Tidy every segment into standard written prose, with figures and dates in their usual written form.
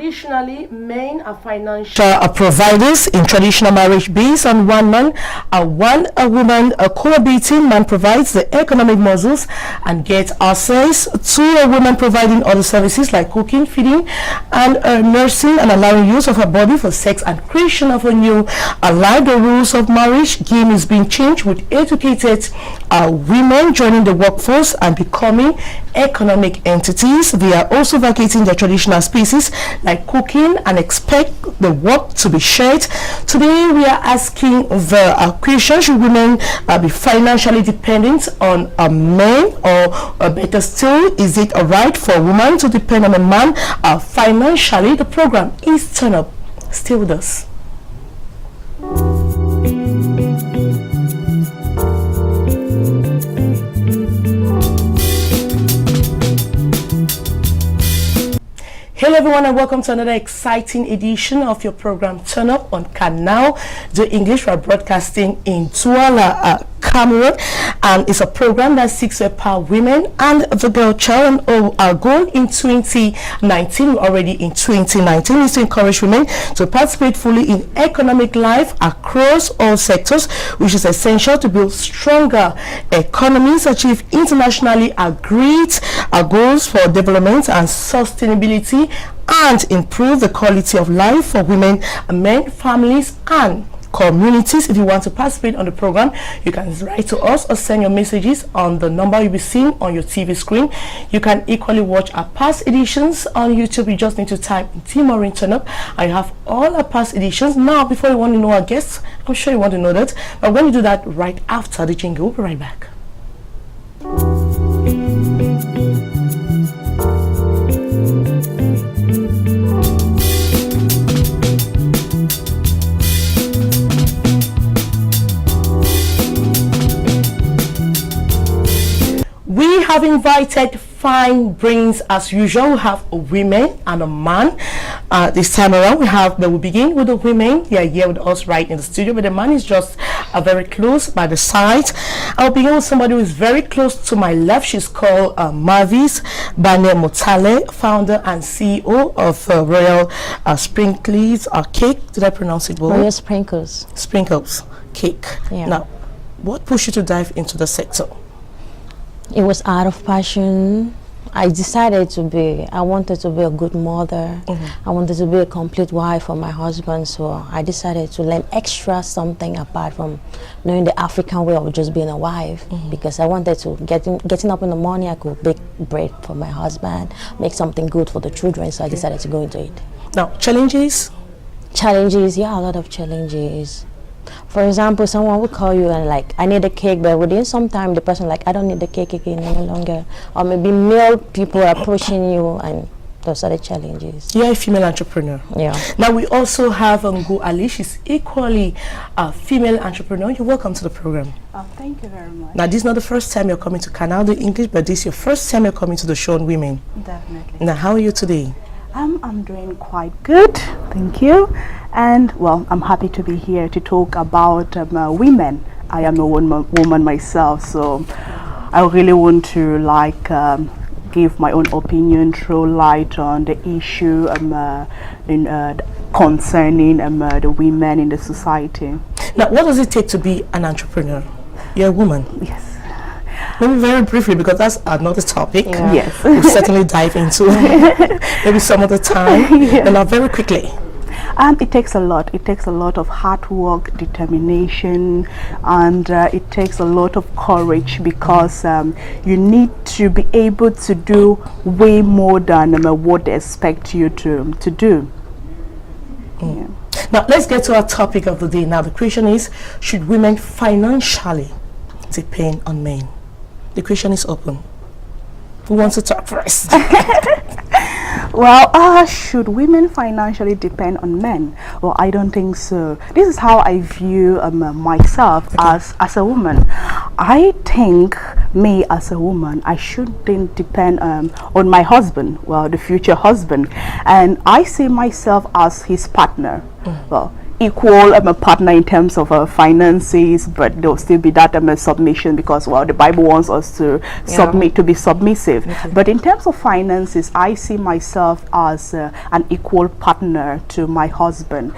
Traditionally, men are financial providers in traditional marriage based on one man and one woman cohabiting. Man provides the economic muscles and gets access to a woman providing other services like cooking, feeding, and nursing, and allowing use of her body for sex and creation of a new life. The rules of marriage game is being changed with educated women joining the workforce and becoming economic entities. They are also vacating their traditional spaces like cooking and expect the work to be shared. Today we are asking the question: should women be financially dependent on a man, or better still, is it alright for a woman to depend on a man financially? The program is Turn Up. Stay with us. Hello everyone, and welcome to another exciting edition of your program Turn Up on Canal the English. We are broadcasting in Douala, Cameroon, and it's a program that seeks to empower women and the girl child. And our goal in 2019, we're already in 2019, is to encourage women to participate fully in economic life across all sectors, which is essential to build stronger economies, achieve internationally agreed goals for development and sustainability, and improve the quality of life for women, men, families, and communities. If you want to participate on the program, you can write to us or send your messages on the number you'll be seeing on your TV screen. You can equally watch our past editions on YouTube. You just need to type in Maureen Turn Up, and you have all our past editions. Now, before you want to know our guests, I'm sure you want to know that, but when you do that right after the jingle, we'll be right back. We have invited fine brains as usual. We have a women and a man. This time around, we'll begin with the women. They are here with us right in the studio, but the man is just very close by the side. I'll begin with somebody who is very close to my left. She's called MAN.THIS Motale, founder and CEO of Royal Sprinkles Cake. Did I pronounce it well? Royal Sprinkles. Sprinkles Cake. Yeah. Now, what pushed you to dive into the sector? It was out of passion. I wanted to be a good mother. I wanted to be a complete wife for my husband, so I decided to learn extra something apart from knowing the African way of just being a wife, because I wanted to, getting up in the morning, I could bake bread for my husband, make something good for the children, so I decided to go into it. Now, challenges? Challenges, yeah, a lot of challenges. For example, someone will call you and like, I need a cake, but within some time the person like, I don't need the cake again any longer. Or maybe male people are approaching you, and those are the challenges. You're a female entrepreneur. Yeah. Now we also have Ngo Ali. She's equally a female entrepreneur. You're welcome to the program. Oh, thank you very much. Now this is not the first time you're coming to Canal the English, but this is your first time you're coming to the show on women. Definitely. Now how are you today? I'm doing quite good, thank you. And well, I'm happy to be here to talk about women. I am a woman myself, so I really want to give my own opinion, throw light on the issue concerning the women in the society. Now, what does it take to be an entrepreneur? You're a woman. Yes. Maybe very briefly, because that's another topic. Yeah. Yes. We'll certainly dive into maybe some other time. Yeah. But now, very quickly. It takes a lot. It takes a lot of hard work, determination, and it takes a lot of courage, because you need to be able to do way more than what they expect you to do. Yeah. Now, let's get to our topic of the day. Now, the question is, should women financially depend on men? The question is open. Who wants to talk first? Well, should women financially depend on men? Well, I don't think so. This is how I view myself as a woman. I think me as a woman, I shouldn't depend on my husband, well, the future husband, and I see myself as his partner. Well, equal a partner in terms of finances, but there'll still be that submission, because well, the Bible wants us to submit, to be submissive. But in terms of finances, I see myself as an equal partner to my husband.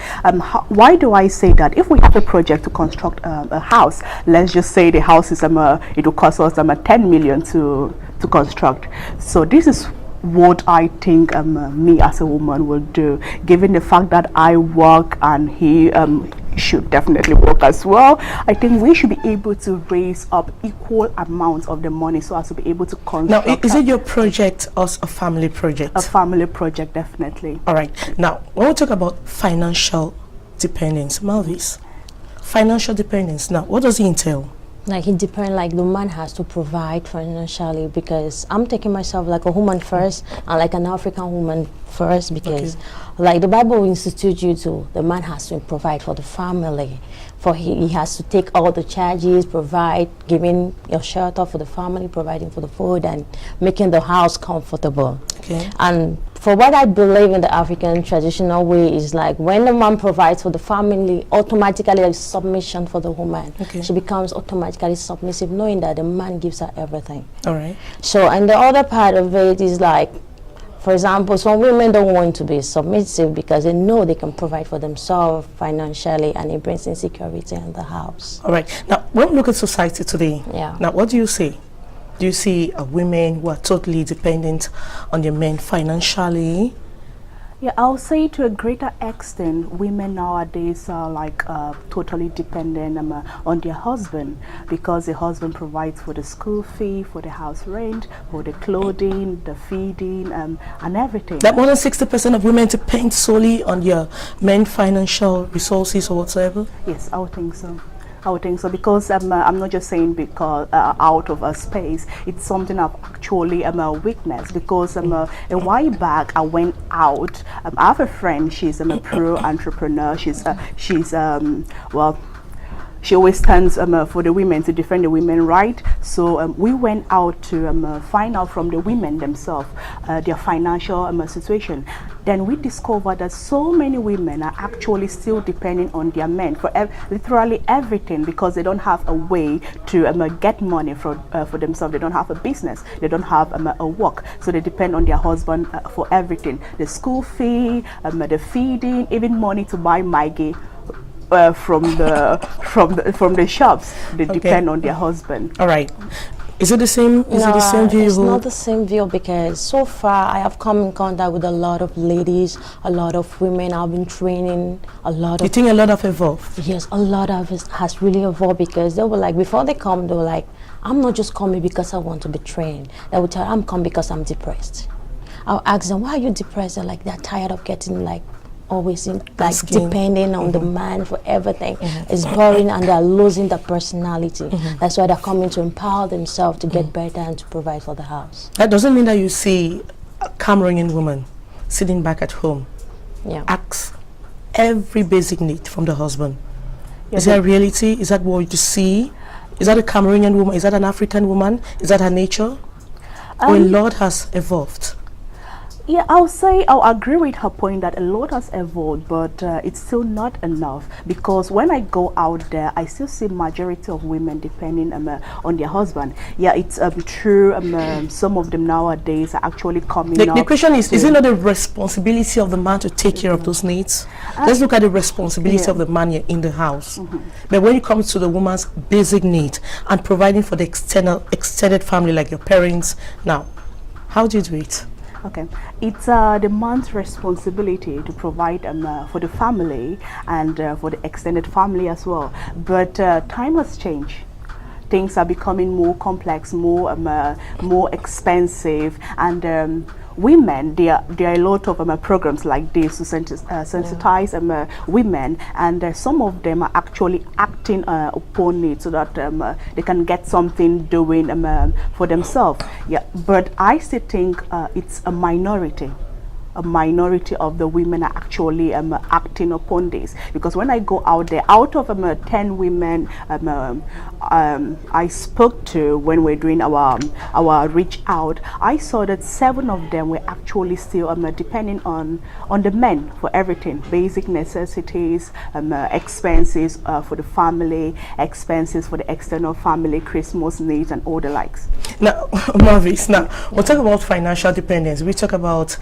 Why do I say that? If we have a project to construct a house, let's just say the house is it will cost us 10 million to construct. So this is what I think me as a woman will do, given the fact that I work and he should definitely work as well. I think we should be able to raise up equal amounts of the money so as to be able to construct. Now, is it your project or a family project? A family project, definitely. All right. Now, when we talk about financial dependence, MAN.THIS, financial dependence, now, what does it entail? Like it depends, like the man has to provide financially, because I'm taking myself like a woman first and like an African woman first, because like the Bible will institute you to, the man has to provide for the family. For he has to take all the charges, provide, giving your shelter for the family, providing for the food and making the house comfortable. And for what I believe in the African traditional way is like when the man provides for the family, automatically there's submission for the woman. She becomes automatically submissive, knowing that the man gives her everything. All right. So, and the other part of it is like, for example, some women don't want to be submissive because they know they can provide for themselves financially, and it brings insecurity in the house. All right. Now, when we look at society today, Yeah. now what do you see? Do you see women who are totally dependent on their men financially? Yeah, I'll say to a greater extent, women nowadays are like totally dependent on their husband, because the husband provides for the school fee, for the house rent, for the clothing, the feeding, and everything. That more than 60% of women depend solely on their men financial resources or whatsoever? Yes, I would think so. I would think so, because I'm not just saying because out of a space. It's something I've actually witnessed, because a while back I went out. I have a friend. She's a pro entrepreneur. She's well, she always stands for the women, to defend the women, right? So we went out to find out from the women themselves their financial situation. Then we discovered that so many women are actually still depending on their men for literally everything, because they don't have a way to get money for themselves. They don't have a business. They don't have a work. So they depend on their husband for everything. The school fee, the feeding, even money to buy Maggie. From the shops, they depend on their husband. All right. Is it the same? Is it the same view? It's not the same view, because so far I have come in contact with a lot of ladies, a lot of women. I've been training a lot of. You think a lot have evolved? Yes, a lot of it has really evolved, because they were like, before they come, they were like, I'm not just coming because I want to be trained. They would tell, I'm coming because I'm depressed. I'll ask them, why are you depressed? They're like, they're tired of getting like always like depending on the man for everything. It's boring, and they're losing their personality. That's why they're coming to empower themselves to get better and to provide for the house. That doesn't mean that you see a Cameroonian woman sitting back at home, ask every basic need from the husband. Is that reality? Is that what you see? Is that a Cameroonian woman? Is that an African woman? Is that her nature? Or a lot has evolved? Yeah, I'll agree with her point that a lot has evolved, but it's still not enough, because when I go out there, I still see majority of women depending on their husband. Yeah, it's true. Some of them nowadays are actually coming up. The question is it not the responsibility of the man to take care of those needs? Let's look at the responsibility of the man in the house. But when it comes to the woman's basic need and providing for the extended family, like your parents, now, how do you do it? Okay, it's the man's responsibility to provide for the family and for the extended family as well. But time has changed. Things are becoming more complex, more expensive, and women, there are a lot of programs like this to sensitize women, and some of them are actually acting upon it so that they can get something doing for themselves. Yeah, but I still think it's a minority. a minority of the women are actually acting upon this, because when I go out there, out of 10 women I spoke to when we're doing our reach out, I saw that 7 of them were actually still depending on the men for everything, basic necessities, expenses for the family, expenses for the external family, Christmas needs and all the likes. Now, Marvis, now we'll talk about financial dependence. We talk about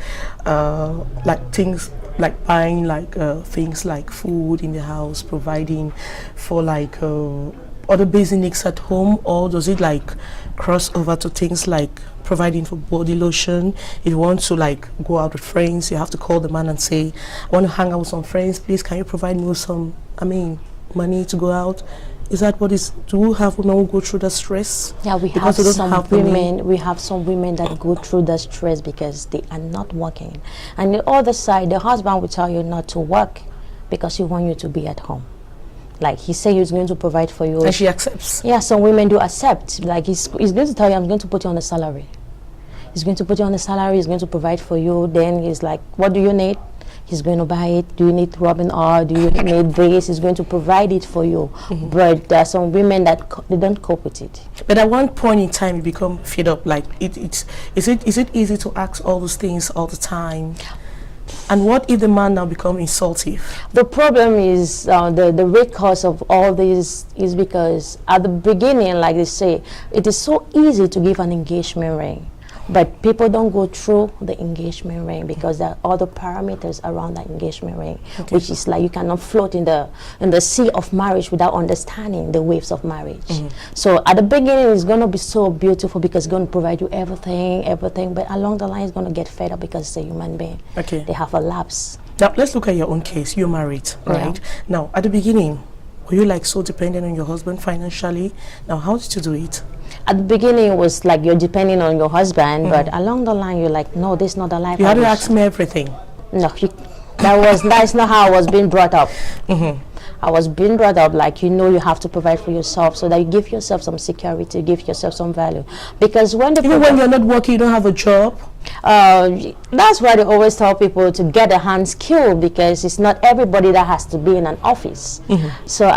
like things like buying like things like food in the house, providing for like other basic needs at home, or does it like cross over to things like providing for body lotion? If you want to like go out with friends, you have to call the man and say, I want to hang out with some friends, please can you provide me with some money to go out? Is that what is? Do you have women who go through the stress? Yeah, we have some women. We have some women that go through the stress because they are not working, and the other side, the husband will tell you not to work because he wants you to be at home. Like he said, he's going to provide for you, and she accepts. Yeah, some women do accept. Like he's going to tell you, I'm going to put you on a salary. He's going to put you on a salary. He's going to provide for you. Then he's like, what do you need? He's going to buy it. Do you need rubbing oil? Do you need this? He's going to provide it for you. But there are some women that they don't cope with it. But at one point in time, you become fed up. Like, is it easy to ask all those things all the time? And what if the man now become insultive? The problem is the root cause of all this is because at the beginning, like they say, it is so easy to give an engagement ring. But people don't go through the engagement ring because there are other parameters around that engagement ring, which is like you cannot float in the sea of marriage without understanding the waves of marriage. So at the beginning, it's going to be so beautiful because it's going to provide you everything. But along the line, it's going to get fed up because it's a human being. They have a lapse. Now, let's look at your own case. You're married, right? Yeah. Now, at the beginning, were you like so dependent on your husband financially? Now, how did you do it? At the beginning, it was like you're depending on your husband, but along the line, you're like, no, this is not the life. You had to ask me everything. No, that's not how I was being brought up. I was being brought up like, you know, you have to provide for yourself so that you give yourself some security, give yourself some value. Because when even when you're not working, you don't have a job. That's why they always tell people to get a hand skill, because it's not everybody that has to be in an office. So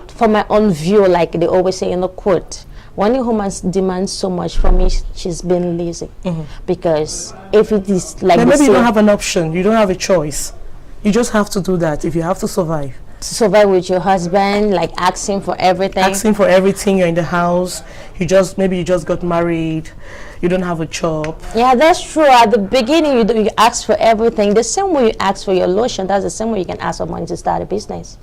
for my own view, like they always say in a quote, when a woman demands so much from me, she's been lazy. Because if it is like maybe you don't have an option, you don't have a choice. You just have to do that if you have to survive. To survive with your husband, like asking for everything. Asking for everything, you're in the house, maybe you just got married, you don't have a job. Yeah, that's true. At the beginning, you ask for everything. The same way you ask for your lotion, that's the same way you can ask for money to start a business.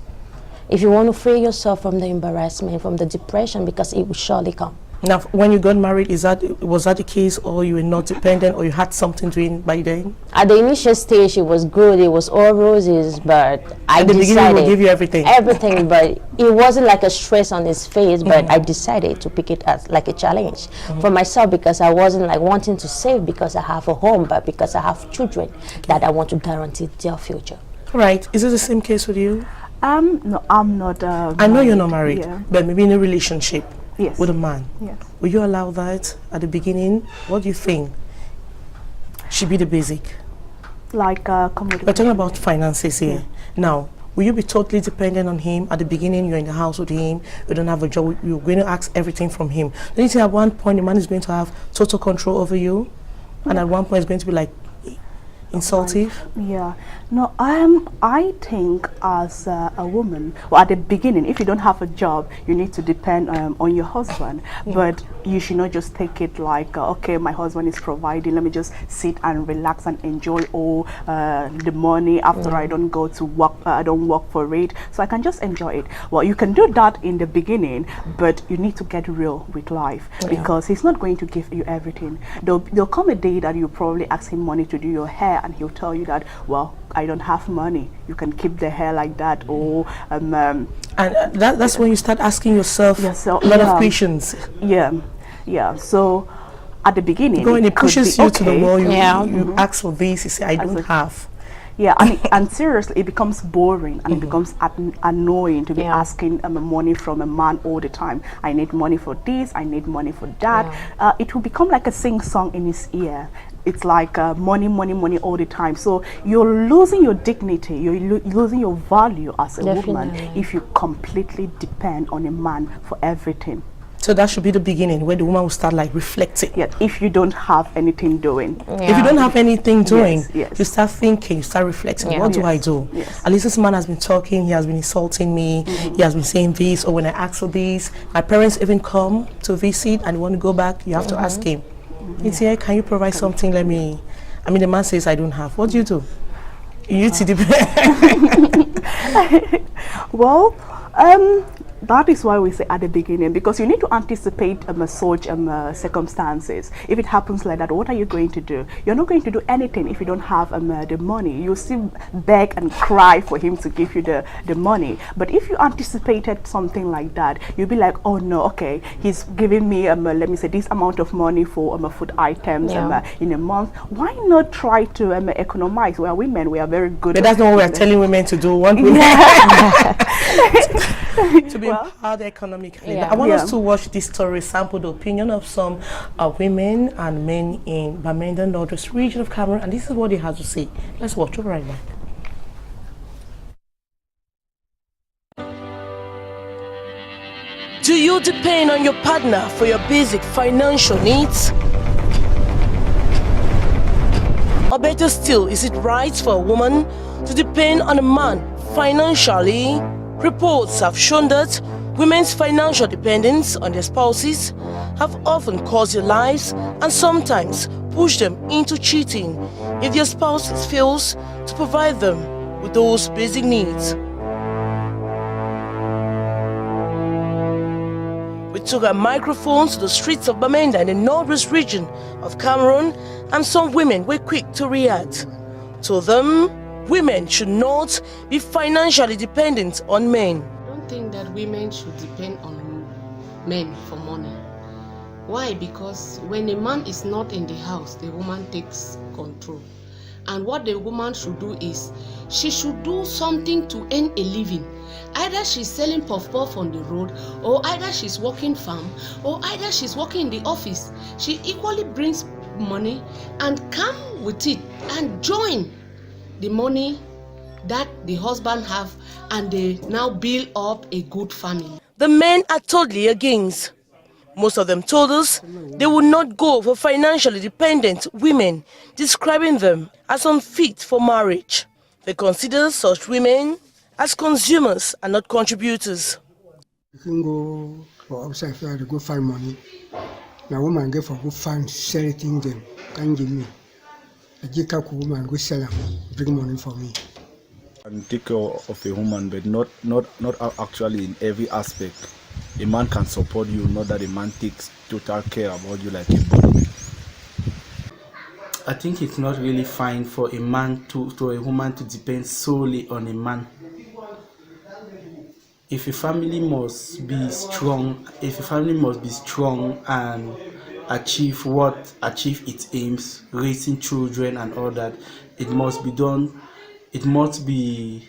If you want to free yourself from the embarrassment, from the depression, because it will surely come. Now, when you got married, was that the case, or you were not dependent, or you had something doing by then? At the initial stage, it was good. It was all roses, but I decided. At the beginning, we'll give you everything. Everything, but it wasn't like a stress on his face. But I decided to pick it as like a challenge for myself, because I wasn't like wanting to save because I have a home, but because I have children that I want to guarantee their future. Right. Is it the same case with you? No, I'm not. I know you're not married, but maybe in a relationship. Yes. With a man. Yes. Will you allow that at the beginning? What do you think should be the basic? Like we're talking about finances here. Now, will you be totally dependent on him? At the beginning, you're in the house with him, you don't have a job, you're going to ask everything from him. Don't you think at one point the man is going to have total control over you? And at one point it's going to be like insultive? Yeah. No, I think as a woman, well, at the beginning, if you don't have a job, you need to depend on your husband. But you should not just take it like, okay, my husband is providing, let me just sit and relax and enjoy all the money after I don't go to work, I don't work for it, so I can just enjoy it. Well, you can do that in the beginning, but you need to get real with life, because he's not going to give you everything. There'll come a day that you probably ask him money to do your hair, and he'll tell you that, well, I don't have money, you can keep the hair like that, or and that's when you start asking yourself a lot of questions. So at the beginning, when it pushes you to the wall, you ask for this, you say, I don't have. And seriously, it becomes boring, and it becomes annoying to be asking money from a man all the time. I need money for this, I need money for that. It will become like a sing-song in his ear. it's like money, money, money all the time. So you're losing your dignity, you're losing your value as a woman if you completely depend on a man for everything. So that should be the beginning where the woman will start like reflecting. Yeah, if you don't have anything doing. If you don't have anything doing, yes. you start thinking, you start reflecting, what do I do? Yes. At least this man has been talking, he has been insulting me, he has been saying this, or when I ask for this, my parents even come to visit and want to go back, you have to ask him, it's here, can you provide something? I mean, the man says I don't have. What do? You to Well, that is why we say at the beginning, because you need to anticipate such circumstances. If it happens like that, what are you going to do? You're not going to do anything if you don't have the money. You still beg and cry for him to give you the money. But if you anticipated something like that, you'll be like, oh no, okay, he's giving me let me say this amount of money for food items in a month. Why not try to economize? We are women, we are very good. But that's not what we're telling women to do. One women to be empowered economically. I want us to watch this story, sample the opinion of some women and men in Bamenda, Northwest region of Cameroon, and this is what they have to say. Let's watch it right now. Do you depend on your partner for your basic financial needs? Or better still, is it right for a woman to depend on a man financially? Reports have shown that women's financial dependence on their spouses have often caused their lives and sometimes pushed them into cheating if their spouses fails to provide them with those basic needs. We took our microphones to the streets of Bamenda in the Northwest region of Cameroon, and some women were quick to react. To them, women should not be financially dependent on men. I don't think that women should depend on men for money. Why? Because when a man is not in the house, the woman takes control. And what the woman should do is, she should do something to earn a living. Either she's selling puff-puff on the road, or either she's working farm, or either she's working in the office. She equally brings money and come with it and join the money that the husband have, and they now build up a good family. The men are totally against. Most of them told us they would not go for financially dependent women, describing them as unfit for marriage. They consider such women as consumers and not contributors. You can go for outside fair to go find money. Now woman go for go find sell things them. Can give me. A jika woman go sell them, bring money for me. And take care of a woman, but not actually in every aspect. A man can support you, not that a man takes total care about you like a brother. I think it's not really fine for a man to a woman to depend solely on a man. If a family must be strong, and achieve its aims, raising children and all that, it must be done. It must be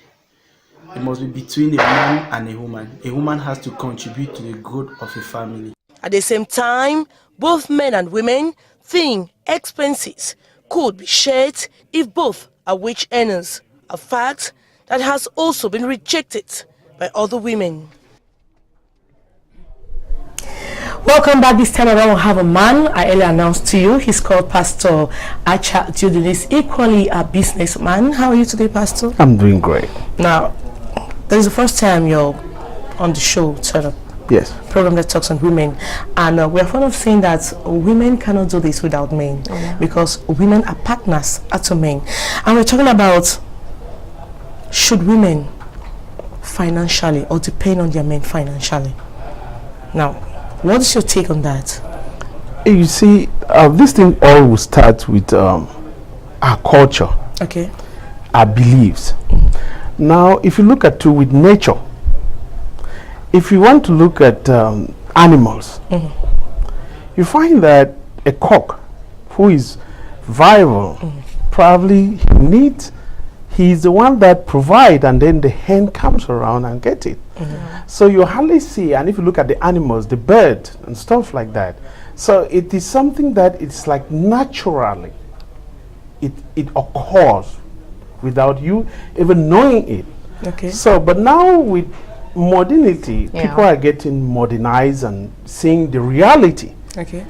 between a man and a woman. A woman has to contribute to the growth of a family. At the same time, both men and women think expenses could be shared if both are wage earners, a fact that has also been rejected by other women. Welcome back. This time around we have a man I earlier announced to you. He's called Pastor Acha Judin. He's equally a businessman. How are you today, Pastor? I'm doing great. Now, this is the first time you're on the show, Turn Yes. Program that talks on women, and we're fond of saying that women cannot do this without men, because women are partners to men. And we're talking about, should women financially or depend on their men financially? Now, what is your take on that? You see, this thing all will start with our culture, Okay. our beliefs. Now, if you look at with nature, if you want to look at animals, you find that a cock who is viable, probably he's the one that provides, and then the hen comes around and gets it. So you hardly see, and if you look at the animals, the bird and stuff like that, so it is something that it's like naturally it occurs without you even knowing it. Okay. So, but now with modernity, Yeah. people are getting modernized and seeing the reality. Okay.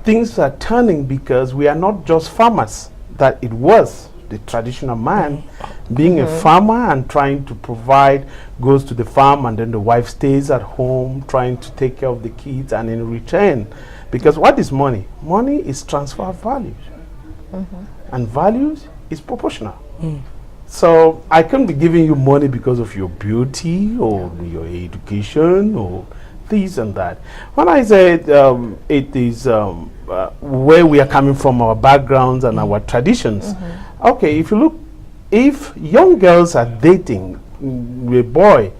Things are turning because we are not just farmers that it was the traditional man being a farmer and trying to provide, goes to the farm, and then the wife stays at home trying to take care of the kids, and in return, because what is money? Money is transfer of values, and values is proportional. So I can't be giving you money because of your beauty or your education or this and that. When I said it is where we are coming from, our backgrounds and our traditions. Okay, if you look, if young girls are dating a boy,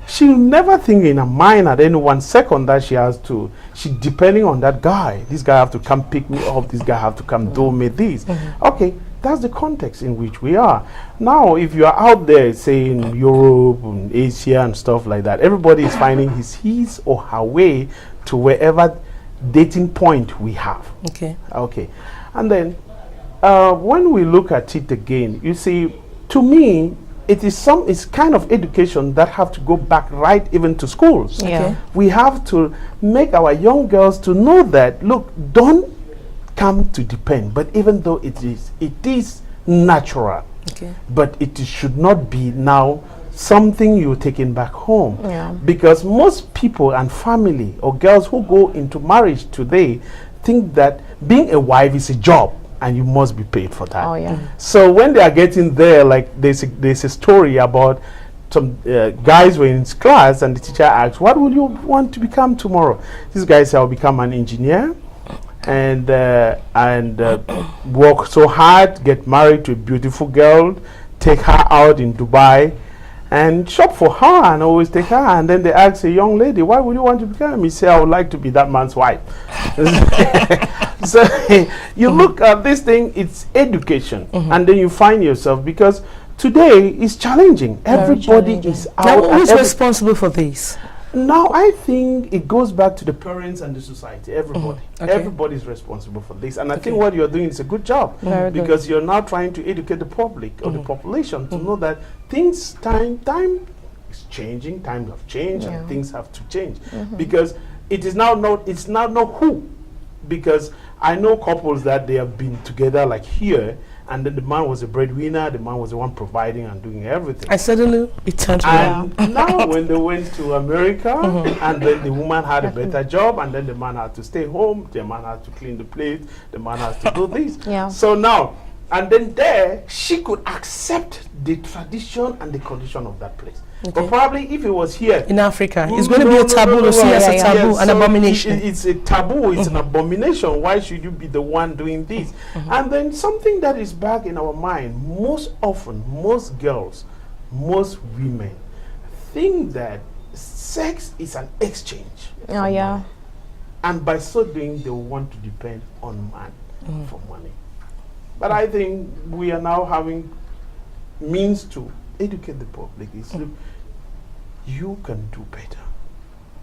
she'll never think in her mind at any 1 second that she depending on that guy. This guy have to come pick me up, this guy have to come do me this. Okay, that's the context in which we are. Now, if you are out there, say in Europe, and Asia and stuff like that, everybody is finding his or her way to wherever dating point we have. Okay. Okay. And then when we look at it again, you see, to me, it's kind of education that have to go back right even to schools. Yeah. Okay. We have to make our young girls to know that, look, don't come to depend, but even though it is natural, Okay. but it should not be now something you're taking back home. Yeah. Because most people and family or girls who go into marriage today think that being a wife is a job and you must be paid for that. Oh yeah. So when they are getting there, like there's a story about some guys were in class and the teacher asked, what will you want to become tomorrow? This guy said, I'll become an engineer and work so hard, get married to a beautiful girl, take her out in Dubai and shop for her and always take her. And then they ask a young lady, why would you want to become? He said, I would like to be that man's wife. So you look at this thing, it's education, and then you find yourself, because today is challenging. Everybody challenging. is out. Now, and who's responsible for this? now I think it goes back to the parents and the society. Everybody, Okay. everybody is responsible for this, and I think Okay. what you're doing is a good job Very good. because you're now trying to educate the public or the population to know that things, time is changing. Times have changed, Yeah. and things have to change because it is now not. It's now not who, because I know couples that they have been together like here, and then the man was a breadwinner, the man was the one providing and doing everything. And suddenly it turned around. And now when they went to America, and then the woman had a better job, and then the man had to stay home, the man had to clean the plate, the man has to do this. Yeah. So now, and then there, she could accept the tradition and the condition of that place. Okay. But probably if it was here, In Africa, it's going to be a taboo to see no, as a yeah, taboo, yes, an so abomination. It's a taboo, it's an abomination. Why should you be the one doing this? And then something that is back in our mind, most often, most girls, most women think that sex is an exchange. Oh for yeah. money. And by so doing, they will want to depend on man for money. But I think we are now having means to educate the public. Is look, you can do better.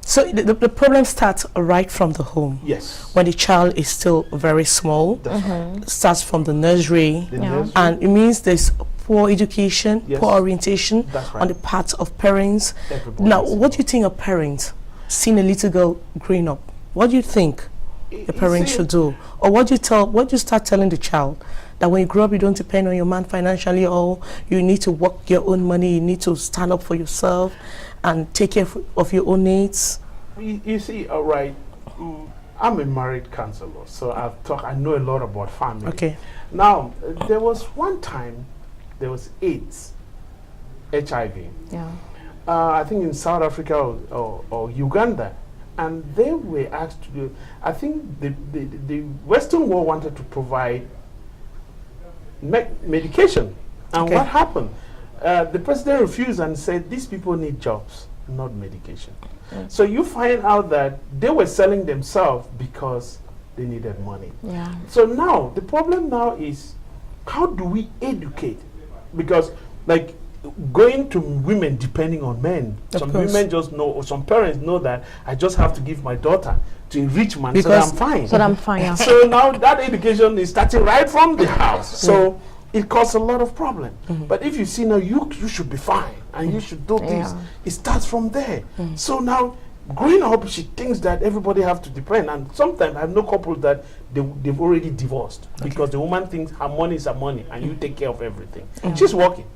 So the problem starts right from the home. Yes. When the child is still very small, That's right. starts from the nursery, The Yeah. nursery, and it means there's poor education, Yes. poor orientation That's right. on the part of parents. Everybody Now, is what do you think a parent seeing a little girl growing up? What do you think the parent should do? Or what do you start telling the child? That when you grow up, you don't depend on your man financially, or you need to work your own money, you need to stand up for yourself and take care of your own needs? You see, all right, I'm a married counselor, so I know a lot about family. Okay. Now, there was one time, there was AIDS, HIV, Yeah. I think in South Africa or Uganda, and they were asked to do, I think the Western world wanted to provide medication. And Okay. what happened? The president refused and said, these people need jobs, not medication. So you find out that they were selling themselves because they needed money. Yeah. So now, the problem now is, how do we educate? Because, like, going to women depending on men, Of some course. women just know, or some parents know that I just have to give my daughter to a rich man so that Because- I'm fine. So I'm fine. Yeah. So now that education is starting right from the house. So it causes a lot of problem. But if you see now, you should be fine and you should do this. It starts from there. So now, growing up, she thinks that everybody have to depend, and sometimes I have no couple that they've already divorced because the woman thinks her money is her money and you take care of everything. She's working.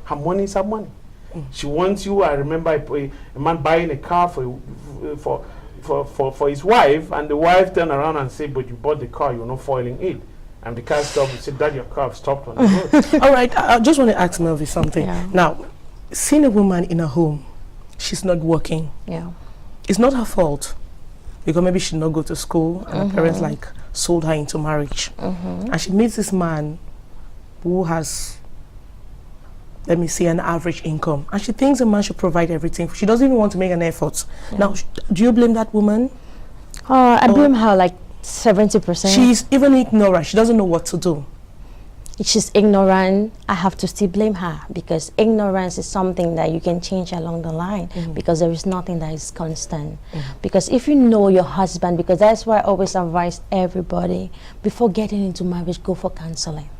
Her money is her money. She wants you. I remember a man buying a car for his wife, and the wife turned around and said, "But you bought the car, you're not foiling it." And the car stopped and said, "That your car stopped on the road." All right, I just want to ask Melvie something. Now, seeing a woman in a home, she's not working. It's not her fault, because maybe she did not go to school and her parents like sold her into marriage, and she meets this man who has, let me say, an average income, and she thinks a man should provide everything. She doesn't even want to make an effort. Now, do you blame that woman? I blame her like 70%. She's even ignorant. She doesn't know what to do. She's ignorant. I have to still blame her, because ignorance is something that you can change along the line, because there is nothing that is constant. Because if you know your husband, because that's why I always advise everybody, before getting into marriage, go for counseling.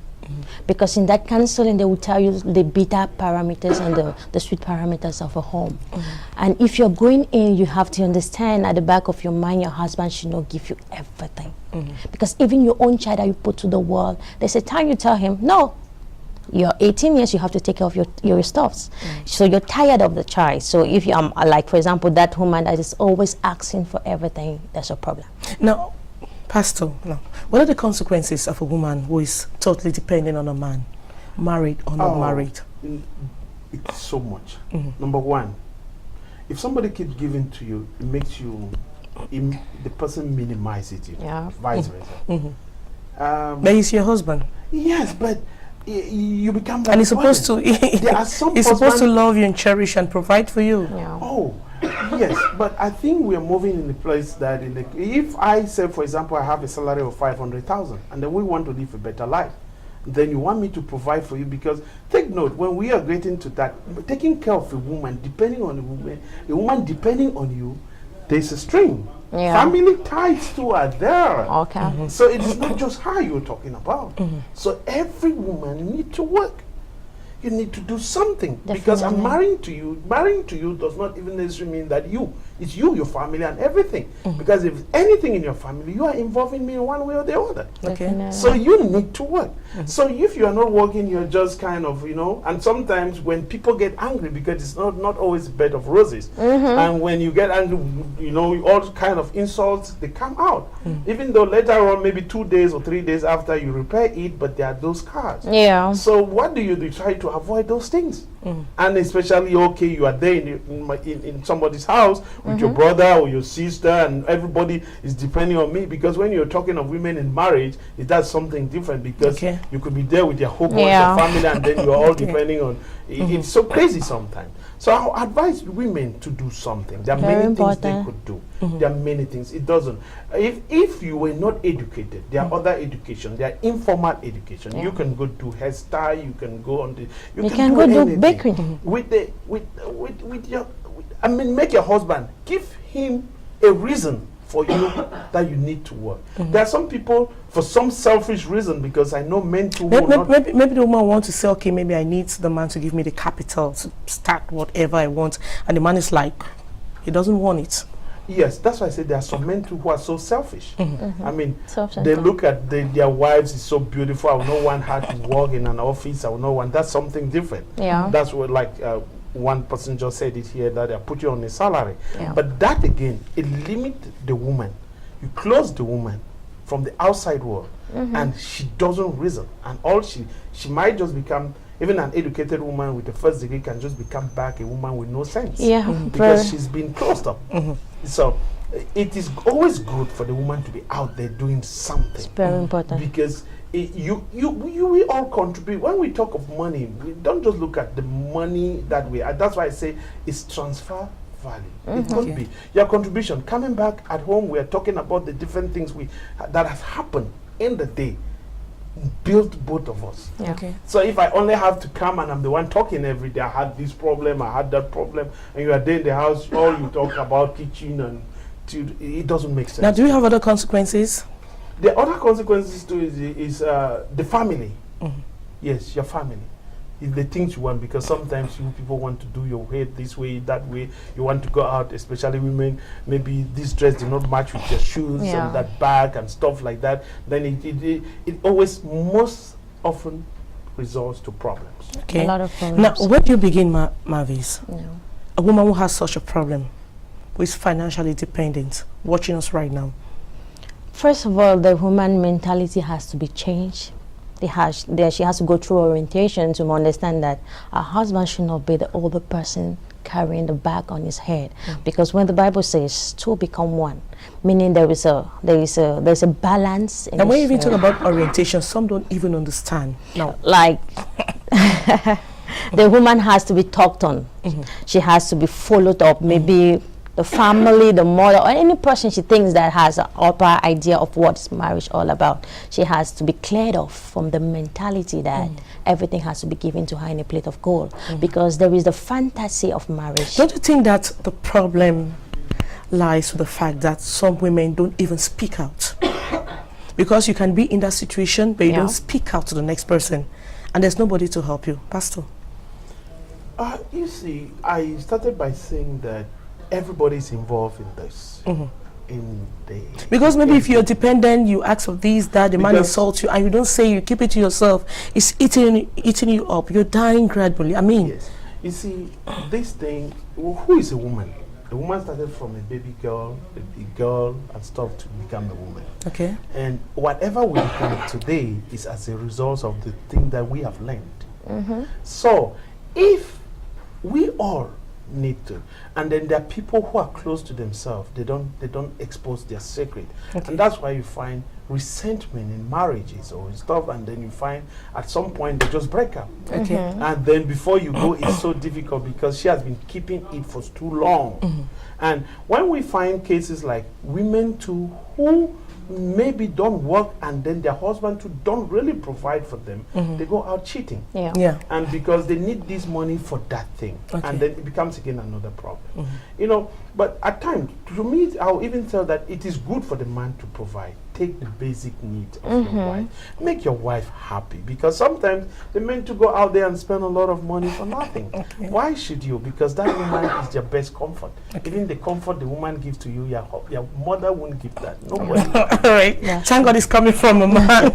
Because in that counseling, they will tell you the bitter parameters and the sweet parameters of a home. And if you're going in, you have to understand at the back of your mind, your husband should not give you everything. Because even your own child that you put to the world, there's a time you tell him, no, you're 18 years, you have to take care of your stuffs. So you're tired of the child. So if you like, for example, that woman that is always asking for everything, that's a problem. Now, Pastor, what are the consequences of a woman who is totally dependent on a man, married or not married? It's so much. Number one, if somebody keeps giving to you, it makes you, the person minimizes you, vice versa. But he's your husband. Yes, but you become like, and he's supposed to he's supposed to love you and cherish and provide for you. Oh, yes, but I think we are moving in the place that if I say, for example, I have a salary of 500,000 and then we want to live a better life, then you want me to provide for you, because take note, when we are getting to that, taking care of a woman, depending on a woman depending on you, there's a string. Family ties too are there. So it is not just her you're talking about. So every woman needs to work. You need to do something. Because I'm marrying to you. Marrying to you does not even necessarily mean that it's you, your family, and everything. Because if anything in your family, you are involving me in one way or the other. So you need to work. So if you are not working, you're just kind of, and sometimes when people get angry, because it's not always a bed of roses, and when you get angry, all kind of insults, they come out. Even though later on, maybe 2 days or 3 days after, you repair it, but there are those scars. So what do? You try to avoid those things. And especially, you are there in somebody's house with your brother or your sister, and everybody is depending on me, because when you're talking of women in marriage, that's something different, because you could be there with your whole bunch of family, and then you're all depending on it's so crazy sometimes. So I advise women to do something. There are many things they could do. There are many things. It doesn't. If you were not educated, there are other education. There are informal education. You can go do hairstyle. You can go on the. You can go do bakery. Make your husband, give him a reason for you that you need to work. There are some people, for some selfish reason, because I know men too. Maybe the woman wants to say, okay, maybe I need the man to give me the capital to start whatever I want, and the man is like, he doesn't want it. Yes, that's why I said there are some men too who are so selfish. I mean, they look at their wives, is so beautiful. I would not want her to work in an office. I would not want. That's something different. That's what, like one person just said it here, that I put you on a salary. But that again, it limits the woman. You close the woman from the outside world, and she doesn't reason. And all she might just become, even an educated woman with a first degree can just become back a woman with no sense. Because she's been closed up. So it is always good for the woman to be out there doing something. It's very important. Because we all contribute. When we talk of money, we don't just look at the money that we are. That's why I say it's transfer value. It could be your contribution. Coming back at home, we are talking about the different things that has happened in the day. Built both of us. So if I only have to come and I'm the one talking every day, I had this problem, I had that problem, and you are there in the house, all you talk about kitchen and it doesn't make sense. Now, do you have other consequences? The other consequences too is the family. Yes, your family. It's the things you want, because sometimes you people want to do your hair this way, that way. You want to go out, especially women. Maybe this dress did not match with your shoes Yeah. and that bag and stuff like that. Then it always most often results to problems. Okay. A lot of problems. Now, where do you begin, MAN.THIS? Yeah. A woman who has such a problem, who is financially dependent, watching us right now. First of all, the woman mentality has to be changed. She has to go through orientation to understand that her husband should not be the older person carrying the bag on his head. Because when the Bible says two become one, meaning there's a balance. In And when you this, even talk about orientation, some don't even understand. No. like the woman has to be talked on. She has to be followed up. Maybe the family, the mother, or any person she thinks that has an upper idea of what's marriage all about. She has to be cleared off from the mentality that everything has to be given to her in a plate of gold, because there is the fantasy of marriage. Don't you think that the problem lies with the fact that some women don't even speak out? Because you can be in that situation, but you don't speak out to the next person, and there's nobody to help you. Pastor? You see, I started by saying that everybody's involved in this. Because maybe if you're dependent, you ask for this, that, the man insults you, and you don't say, you keep it to yourself, it's eating you up, you're dying gradually. I mean, yes. You see, this thing, who is a woman? A woman started from a baby girl, a girl, and stuff to become a woman. okay. And whatever we become today is as a result of the thing that we have learned. So, if we all need to, and then there are people who are close to themselves, they don't expose their secret, and that's why you find resentment in marriages or stuff, and then you find at some point they just break up. And then before you go, it's so difficult because she has been keeping it for too long. And when we find cases like women too who maybe don't work, and then their husband too don't really provide for them, they go out cheating. And because they need this money for that thing, and then it becomes again another problem. You know, but at times, to me, I'll even tell that it is good for the man to provide. Take the basic needs of your wife. Make your wife happy, because sometimes the men to go out there and spend a lot of money for nothing. Why should you? Because that woman is your best comfort. Even the comfort the woman gives to you, your mother won't give that. Nobody. All right. Thank God it's coming from a man.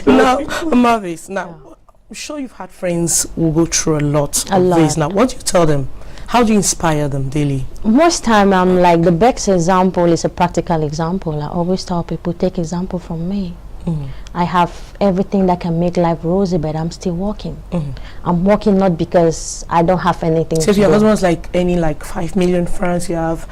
Now, MAN.THIS, now, I'm sure you've had friends who go through a lot of this. Now, what do you tell them? How do you inspire them daily? Most time, I'm like, the best example is a practical example. I always tell people, take example from me. I have everything that can make life rosy, but I'm still working. I'm working not because I don't have anything. So if your husband's like earning like 5 million francs, you have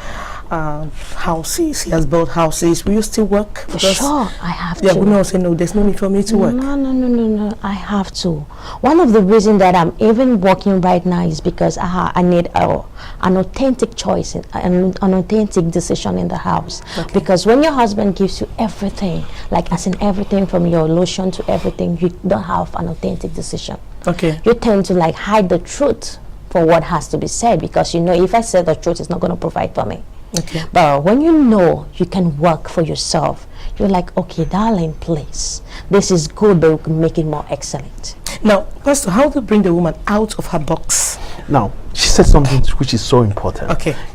houses, he has built houses, will you still work? Because sure, I have to. Women will say, no, there's no need for me to work. No, I have to. One of the reasons that I'm even working right now is because I need an authentic choice, an authentic decision in the house. Because when your husband gives you everything, like as in everything from your lotion to everything, you don't have an authentic decision. You tend to like hide the truth for what has to be said, because you know if I say the truth, it's not going to provide for me. But when you know you can work for yourself, you're like, okay, darling, please, this is good, but we can make it more excellent. Now, Pastor, how to bring the woman out of her box? Now, she said something which is so important.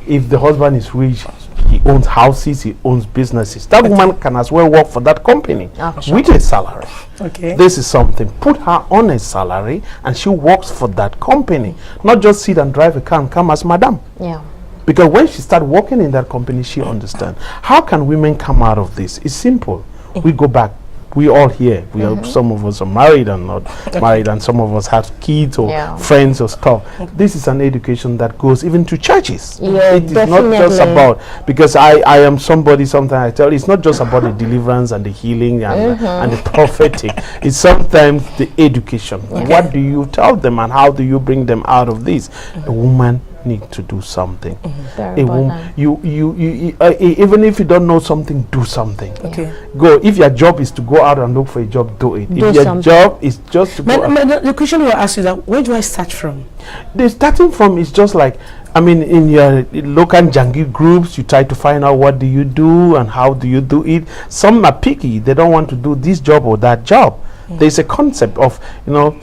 If the husband is rich, he owns houses, he owns businesses, that woman can as well work for that company with a salary. This is something. Put her on a salary and she works for that company. Not just sit and drive a car and come as madam. Because when she starts working in that company, she understands. How can women come out of this? It's simple. We go back. We all here. We are, some of us are married and not married, and some of us have kids or friends or stuff. This is an education that goes even to churches. It is not just about, because I am somebody, sometimes I tell you, it's not just about the deliverance and the healing and the prophetic. It's sometimes the education. What do you tell them and how do you bring them out of this? A woman need to do something. A woman, you even if you don't know something, do something. Go. If your job is to go out and look for a job, do it. If your job is just to go out, the question will ask you that, where do I start from? The starting from is just like, I mean, in your local Jangi groups, you try to find out what do you do and how do you do it. Some are picky, they don't want to do this job or that job. There's a concept of,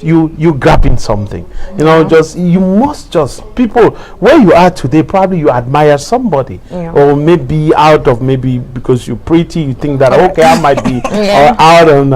you grabbing something. You must just, people, where you are today, probably you admire somebody. Or maybe out of, maybe because you're pretty, you think that, okay, I might be out on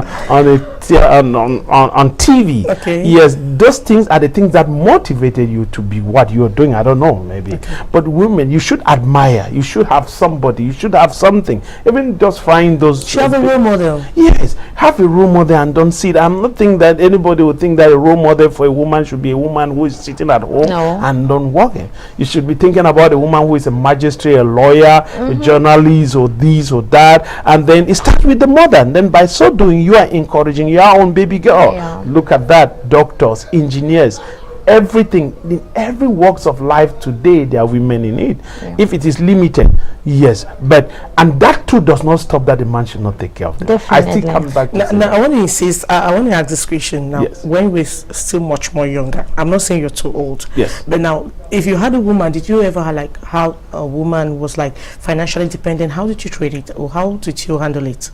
TV. Okay. Yes, those things are the things that motivated you to be what you're doing. I don't know, maybe. But women, you should admire. You should have somebody. You should have something. Even just find those. Should have a role model. Yes, have a role model and don't sit. I'm not thinking that anybody would think that a role model for a woman should be a woman who is sitting at home and don't working. You should be thinking about a woman who is a magistrate, a lawyer, a journalist, or this or that. And then it starts with the mother. And then by so doing, you are encouraging your own baby girl. Look at that. Doctors, engineers, everything, in every walks of life today, there are women in it. If it is limited, yes, but and that too does not stop that the man should not take care of them. Definitely. I still come back to now I want to insist, I want to ask this question now. Yes. When we're still much more younger, I'm not saying you're too old, Yes. but now if you had a woman, did you ever have like how a woman was like financially dependent? How did you treat it, or how did you handle it?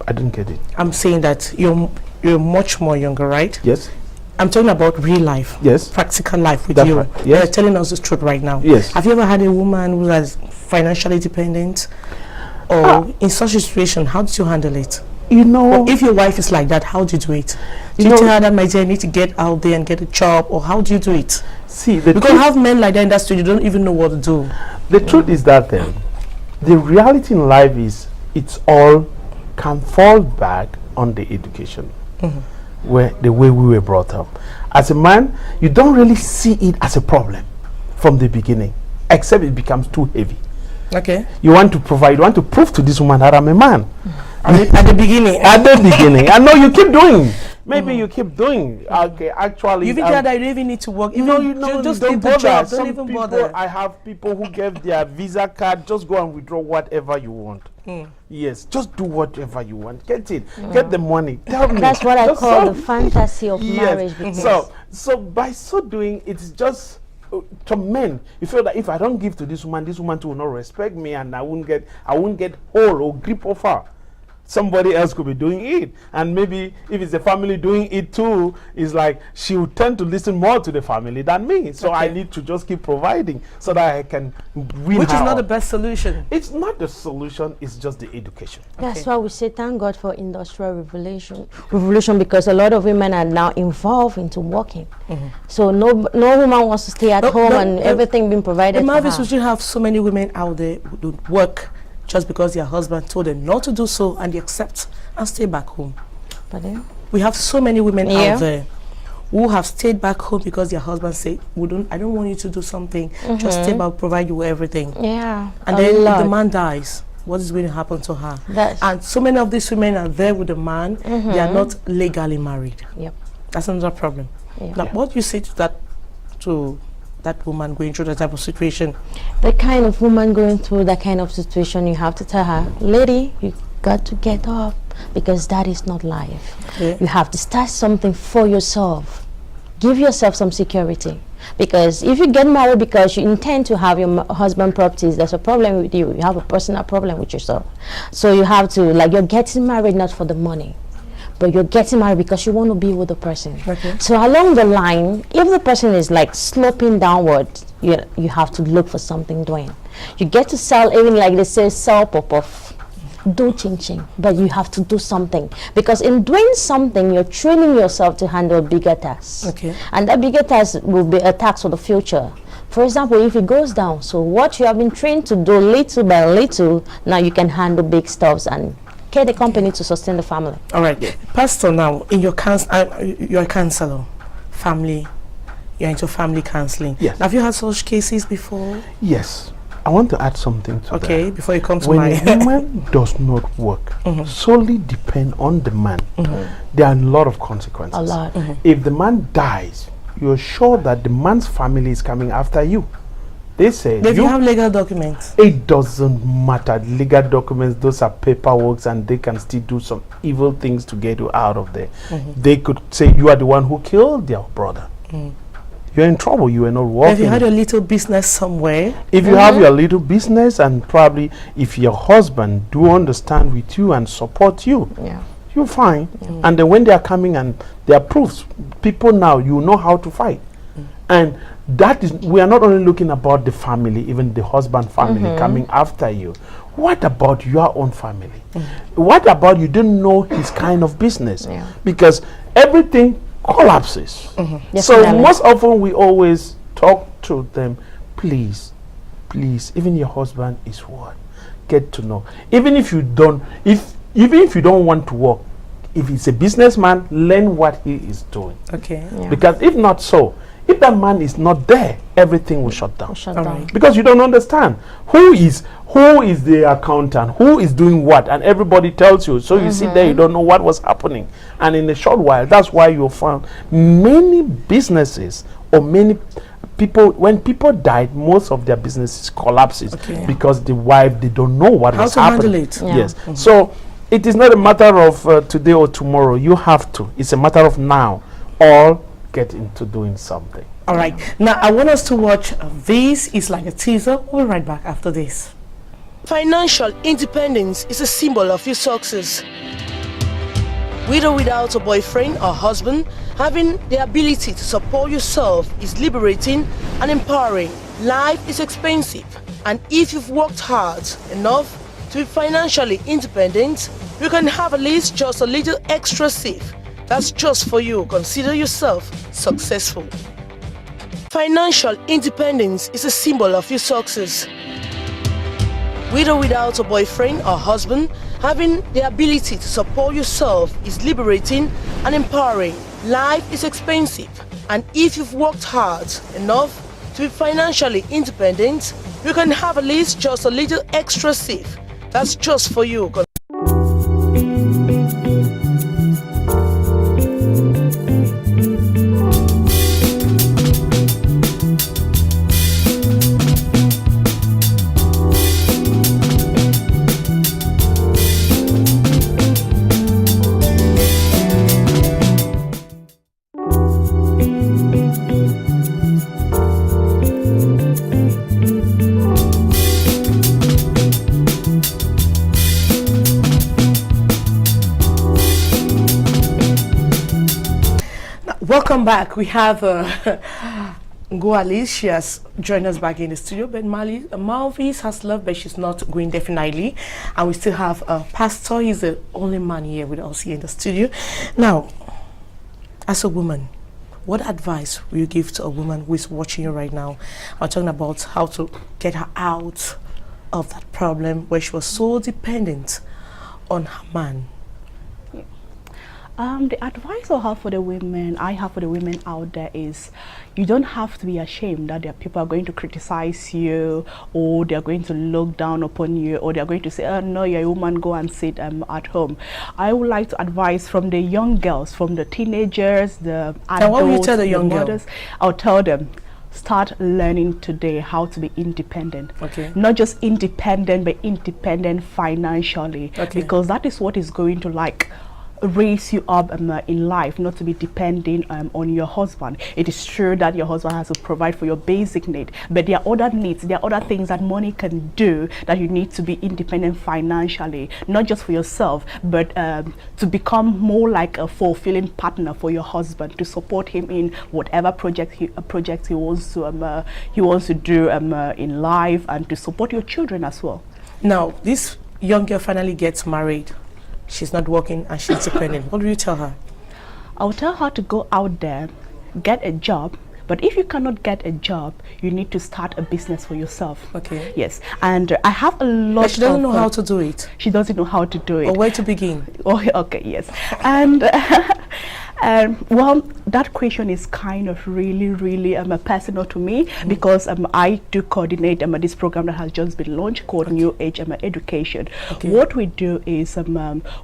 I didn't get it. I'm saying that you're much more younger, right? Yes. I'm talking about real life. Yes. Practical life with That's you. right. Yes. You're telling us the truth right now. Yes. Have you ever had a woman who was financially dependent? Or in such a situation, how did you handle it? Or if your wife is like that, how do you do it? Do you tell her that, my dear, I need to get out there and get a job? Or how do you do it? See, because you have men like that in that street, you don't even know what to do. The truth is that the reality in life is it's all can fall back on the education. Where the way we were brought up. As a man, you don't really see it as a problem from the beginning, except it becomes too heavy. Okay. You want to provide, you want to prove to this woman that I'm a man. At the beginning. At the beginning. I know you keep doing. Maybe you keep doing. Okay, actually. You think that you don't even need to work. Just don't leave the bother. job. Some Don't even people, bother. I have people who gave their Visa card. Just go and withdraw whatever you want. Yes, just do whatever you want. Get it. Get the money. Tell me. That's what I Just call so- the fantasy of marriage. Because So by so doing, it's just to men. You feel that if I don't give to this woman will not respect me, and I won't get hold or grip of her. Somebody else could be doing it, and maybe if it's the family doing it too, it's like she will tend to listen more to the family than me. So I need to just keep providing so that I can win. Which is her not out. the best solution. It's not the solution. It's just the education. that's why we say thank God for industrial revolution, because a lot of women are now involved into working. So no woman wants to stay at home and everything being provided for Marvis, her. we should have so many women out there who don't work just because their husband told them not to do so, and they accept and stay back home. But then, We have so many women out there who have stayed back home because their husband said, I don't want you to do something, just stay back, provide you with everything. yeah, And then if the man dies, what is going to happen to her? And so many of these women are there with the man, they are not legally married. Yep. That's another problem. Now, what do you say to that woman going through that type of situation? The kind of woman going through that kind of situation, you have to tell her, lady, you got to get up, because that is not life. You have to start something for yourself. Give yourself some security, because if you get married because you intend to have your husband properties, there's a problem with you. You have a personal problem with yourself. So you have to, like, you're getting married not for the money, but you're getting married because you want to be with the person. So along the line, if the person is like sloping downward, you have to look for something doing. You get to sell, even like they say, sell pop-off, do ching-ching, but you have to do something, because in doing something, you're training yourself to handle bigger tasks. And that bigger task will be a task for the future. For example, if it goes down, so what you have been trained to do little by little, now you can handle big stuffs and get the company to sustain the family. All right, Pastor, now in your you're a counselor, you're into family counseling. Yes. Have you had such cases before? Yes. I want to add something to that. Okay, before you come to when my a woman does not work, solely depend on the man, there are a lot of consequences. A lot. If the man dies, you're sure that the man's family is coming after you. They say, if you have legal documents, it doesn't matter. Legal documents, those are paperwork, and they can still do some evil things to get you out of there. They could say you are the one who killed their brother. You're in trouble. You are not working. If you had a little business somewhere, if you have your little business, and probably if your husband do understand with you and support you, you're fine. And then when they are coming and they are proofs, people now, you know how to fight. And that is, we are not only looking about the family, even the husband family coming after you. What about your own family? What about you didn't know his kind of business? Because everything collapses. So most often we always talk to them, please, even your husband is what? Get to know. Even if you don't want to work, if he's a businessman, learn what he is doing. Because if not so, if that man is not there, everything will shut down. Because you don't understand who is the accountant, who is doing what, and everybody tells you. So you sit there, you don't know what was happening. And in a short while, that's why you'll find many businesses or many people, when people died, most of their businesses collapses because the wife, they don't know what was happening. Yes. So it is not a matter of today or tomorrow. You have to. It's a matter of now. All get into doing something. All right. Now, I want us to watch This Is Like a Teaser. We'll be right back after this. Financial independence is a symbol of your success. With or without a boyfriend or husband, having the ability to support yourself is liberating and empowering. Life is expensive, and if you've worked hard enough to be financially independent, you can have at least just a little extra safe. That's just for you. Consider yourself successful. Financial independence is a symbol of your success. With or without a boyfriend or husband, having the ability to support yourself is liberating and empowering. Life is expensive, and if you've worked hard enough to be financially independent, you can have at least just a little extra safe. That's just for you. Welcome back. We have Nguali. She has joined us back in the studio, but MAN.THIS has left, but she's not going definitely. And we still have Pastor. He's the only man here with us here in the studio. Now, as a woman, what advice will you give to a woman who is watching you right now? I'm talking about how to get her out of that problem where she was so dependent on her man. The advice I have for the women out there is, you don't have to be ashamed that there are people are going to criticize you, or they're going to look down upon you, or they're going to say, oh no, you're a woman, go and sit at home. I would like to advise from the young girls, from the teenagers, the adults, and what will you tell the young girls? I'll tell them, start learning today how to be independent. Not just independent, but independent financially, because that is what is going to raise you up in life, not to be depending on your husband. It is true that your husband has to provide for your basic need, but there are other needs, there are other things that money can do, that you need to be independent financially, not just for yourself, but to become more like a fulfilling partner for your husband, to support him in whatever project he wants to do in life, and to support your children as well. Now, this young girl finally gets married. She's not working and she's dependent. What do you tell her? I'll tell her to go out there, get a job. But if you cannot get a job, you need to start a business for yourself. Yes. And I have a lot but she doesn't know how to do it. She doesn't know how to do it. Or where to begin. Oh, okay, yes. And well, that question is kind of really personal to me, because I do coordinate this program that has just been launched called New Age Education. What we do is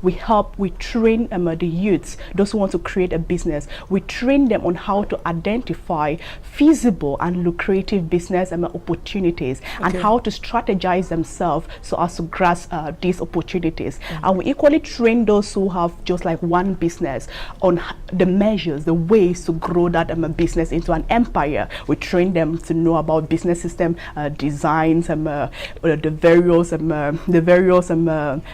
we train the youths, those who want to create a business. We train them on how to identify feasible and lucrative business opportunities, and how to strategize themselves so as to grasp these opportunities. And we equally train those who have just like one business on the measures, the ways to grow that business into an empire. We train them to know about business system designs, the various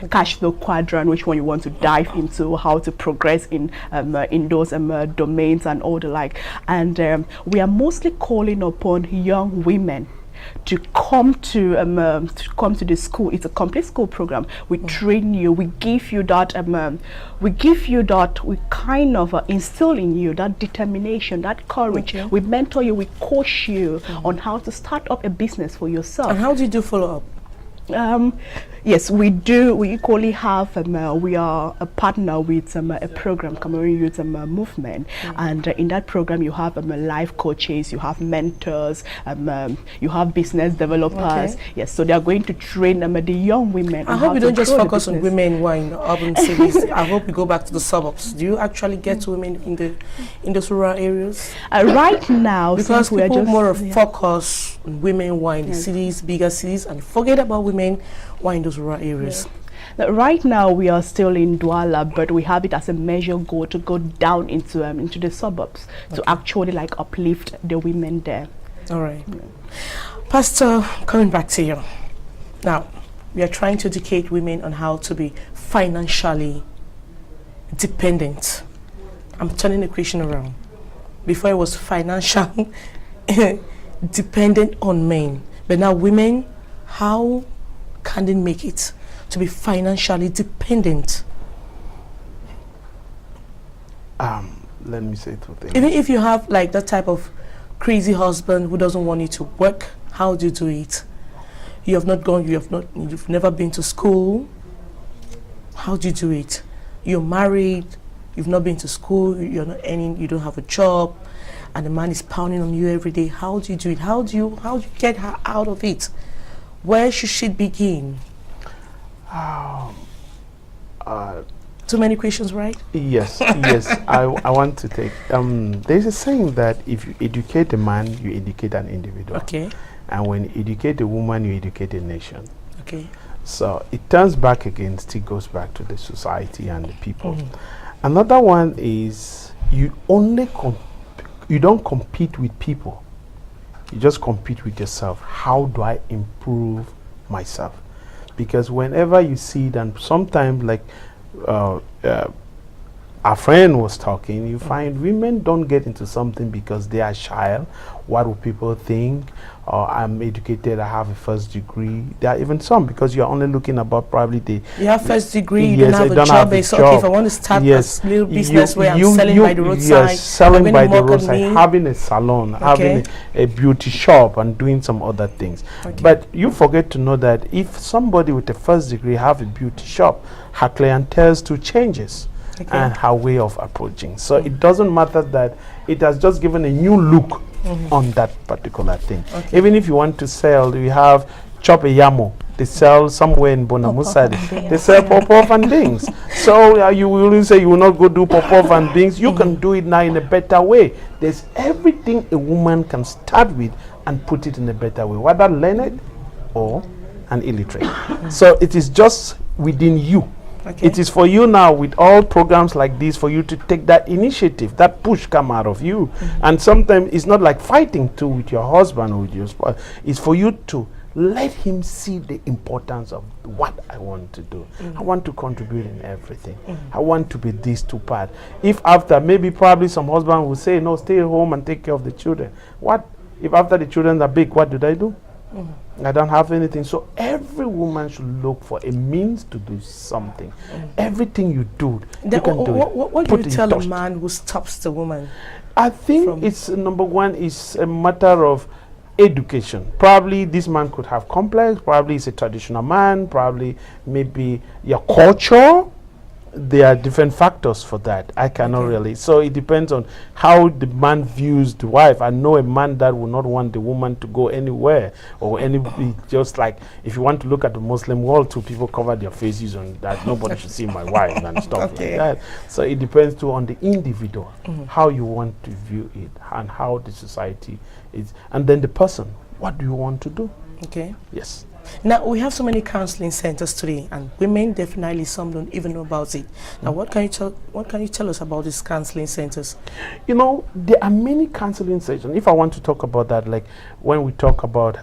cash flow quadrant, which one you want to dive into, how to progress in those domains and all the like. And we are mostly calling upon young women to come to the school. It's a complete school program. We train you, we give you that we kind of instill in you that determination, that courage. We mentor you, we coach you on how to start up a business for yourself. And how do you do follow up? Yes, we do. We equally have, we are a partner with a program, Cameroon Youth Movement. And in that program, you have life coaches, you have mentors, you have business developers. Yes, so they are going to train the young women. I hope you don't just focus on women who are in urban cities. I hope you go back to the suburbs. Do you actually get to women in those rural areas? Right now, because we are people just more focus on women who are in the cities, bigger cities, and forget about women who are in those rural areas. Right now we are still in Douala, but we have it as a measure goal to go down into the suburbs to actually like uplift the women there. All right. Pastor, coming back to you. Now, we are trying to educate women on how to be financially dependent. I'm turning the question around. Before it was financial dependent on men, but now women, how can they make it to be financially dependent? Let me say two things. Even if you have like that type of crazy husband who doesn't want you to work, how do you do it? You've never been to school. How do you do it? You're married, you've not been to school, you're not earning, you don't have a job, and the man is pounding on you every day. How do you do it? How do you get her out of it? Where should she begin? Too many questions, right? Yes, yes. I want to take. There's a saying that if you educate a man, you educate an individual. Okay. And when you educate a woman, you educate a nation. Okay. So it turns back again, still goes back to the society and the people. Another one is you don't compete with people. You just compete with yourself. How do I improve myself? Because whenever you see it, and sometimes like our friend was talking, you find women don't get into something because they are shy. What will people think? Or I'm educated, I have a first degree. There are even some because you're only looking about probably the... You have first degree, you don't have a job. Okay, if I want to start a little business where I'm selling by the roadside, selling by the roadside, having a salon, having a beauty shop and doing some other things. But you forget to know that if somebody with a first degree have a beauty shop, her clientele too changes. And her way of approaching. So it doesn't matter that it has just given a new look on that particular thing. Even if you want to sell, you have Chop a Yamo. They sell somewhere in Bonamusa. They sell pop-off and things. So you will say you will not go do pop-off and things. You can do it now in a better way. There's everything a woman can start with and put it in a better way, whether learned or an illiterate. So it is just within you. It is for you now with all programs like this for you to take that initiative, that push come out of you. And sometimes it's not like fighting too with your husband or with your spouse. It's for you to let him see the importance of what I want to do. I want to contribute in everything. I want to be this two part. If after, maybe probably some husband will say, no, stay at home and take care of the children. What if after the children are big, what did I do? I don't have anything. So every woman should look for a means to do something. Everything you do, you can do it. What do you tell a man who stops the woman? I think it's number one is a matter of education. Probably this man could have complex. Probably he's a traditional man. Probably maybe your culture. There are different factors for that. I cannot really. So it depends on how the man views the wife. I know a man that will not want the woman to go anywhere or just like if you want to look at the Muslim world too, people cover their faces on that nobody should see my wife and stuff like that. So it depends too on the individual, how you want to view it and how the society is. And then the person, what do you want to do? Okay. Yes. Now, we have so many counseling centers today, and women definitely, some don't even know about it. Now, what can you tell us about these counseling centers? You know, there are many counseling sessions. If I want to talk about that, like when we talk about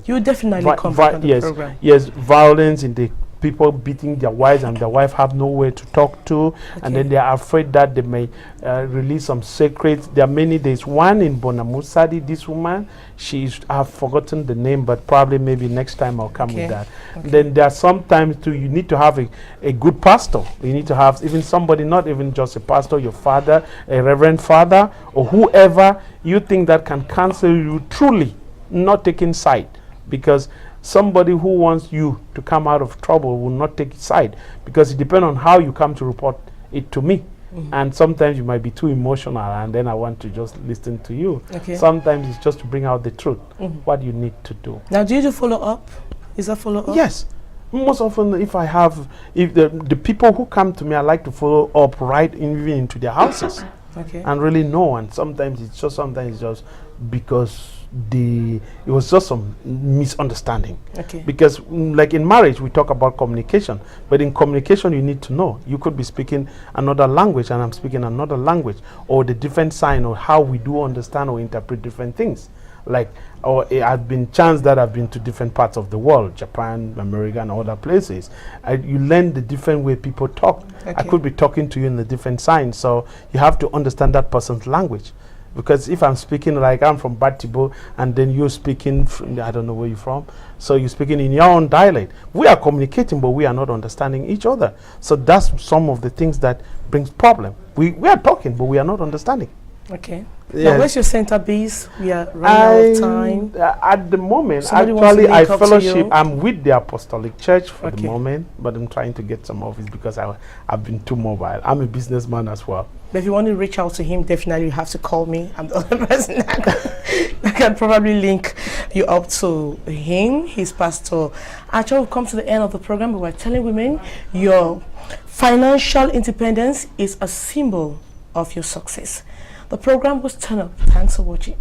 you definitely come back on the yes, program. yes, violence in the people beating their wives and their wife have nowhere to talk to, and then they are afraid that they may release some secrets. There are many. There's one in Bonamusadi, this woman, I've forgotten the name, but probably maybe next time I'll come with that. Then there are sometimes too, you need to have a good pastor. You need to have even somebody, not even just a pastor, your father, a reverend father, or whoever you think that can counsel you truly, not taking side, because somebody who wants you to come out of trouble will not take side, because it depends on how you come to report it to me. And sometimes you might be too emotional, and then I want to just listen to you. Sometimes it's just to bring out the truth, what you need to do. Now, do you do follow up? Is that follow up? Yes. Most often, if the people who come to me, I like to follow up right even into their houses and really know. And sometimes it's just because it was just some misunderstanding. Because like in marriage we talk about communication, but in communication you need to know. You could be speaking another language and I'm speaking another language, or the different sign, or how we do understand or interpret different things. Like, or I've been chance that I've been to different parts of the world, Japan, America, and other places. You learn the different way people talk. I could be talking to you in a different sign, so you have to understand that person's language. Because if I'm speaking, like I'm from Batibo, and then you're speaking from, I don't know where you're from, so you're speaking in your own dialect. We are communicating, but we are not understanding each other. So that's some of the things that brings problem. We are talking, but we are not understanding. Now, where's your center base? We are running out of time. At the moment, Somebody actually, I fellowship. I'm with the Apostolic Church for the moment, but I'm trying to get some office because I've been too mobile. I'm a businessman as well. But if you want to reach out to him, definitely you have to call me. I'm the only person that can probably link you up to him, his pastor. Actually, we've come to the end of the program, but we're telling women your financial independence is a symbol of your success. The program was Turn Up. Thanks for watching.